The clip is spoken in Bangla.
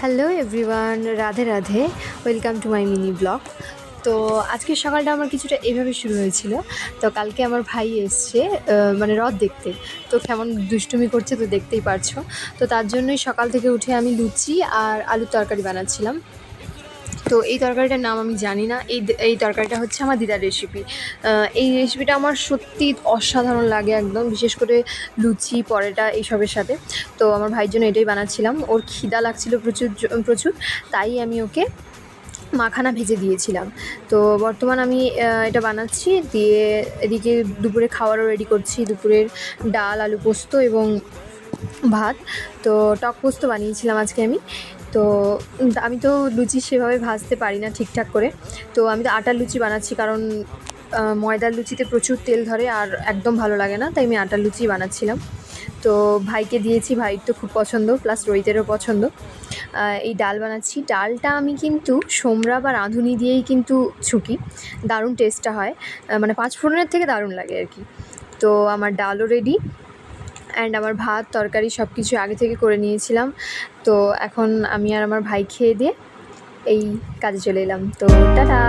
Hello everyone, Radhe Radhe. Welcome to my mini blog. তো আজকের সকালটা আমার কিছুটা এভাবে শুরু হয়েছিল। তো কালকে আমার ভাই এসছে মানে রথ দেখতে। তো কেমন দুষ্টুমি করছে তো দেখতেই পারছো। তো তার জন্যই সকাল থেকে উঠে আমি লুচি আর আলুর তরকারি বানাচ্ছিলাম। তো এই তরকারিটার নাম আমি জানি না। এই তরকারিটা হচ্ছে আমার দিদার রেসিপি। এই রেসিপিটা আমার সত্যি অসাধারণ লাগে একদম, বিশেষ করে লুচি পরোটা এইসবের সাথে। তো আমার ভাইয়ের জন্য এটাই বানাচ্ছিলাম। ওর খিদা লাগছিল প্রচুর প্রচুর, তাই আমি ওকে মাখানা ভেজে দিয়েছিলাম। তো বর্তমান আমি এটা বানাচ্ছি, দিয়ে এদিকে দুপুরে খাওয়ারও রেডি করছি। দুপুরের ডাল, আলু পোস্ত এবং ভাত। তো টক পোস্ত বানিয়েছিলাম আজকে আমি। তো আমি তো লুচি সেভাবে ভাজতে পারি না ঠিকঠাক করে। তো আমি তো আটার লুচি বানাচ্ছি, কারণ ময়দার লুচিতে প্রচুর তেল ধরে আর একদম ভালো লাগে না, তাই আমি আটার লুচি বানাচ্ছিলাম। তো ভাইকে দিয়েছি, ভাইয়ের তো খুব পছন্দ, প্লাস রোহিতেরও পছন্দ। এই ডাল বানাচ্ছি। ডালটা আমি কিন্তু সোমরা বা রাঁধুনি দিয়েই কিন্তু ছুকি, দারুণ টেস্টটা হয়, মানে পাঁচ ফোড়নের থেকে দারুণ লাগে আর কি। তো আমার ডালও রেডি, অ্যান্ড আমার ভাত তরকারি সব কিছু আগে থেকে করে নিয়েছিলাম। তো এখন আমি আর আমার ভাই খেয়ে দিয়ে এই কাজে চলে এলাম। তো টাটা।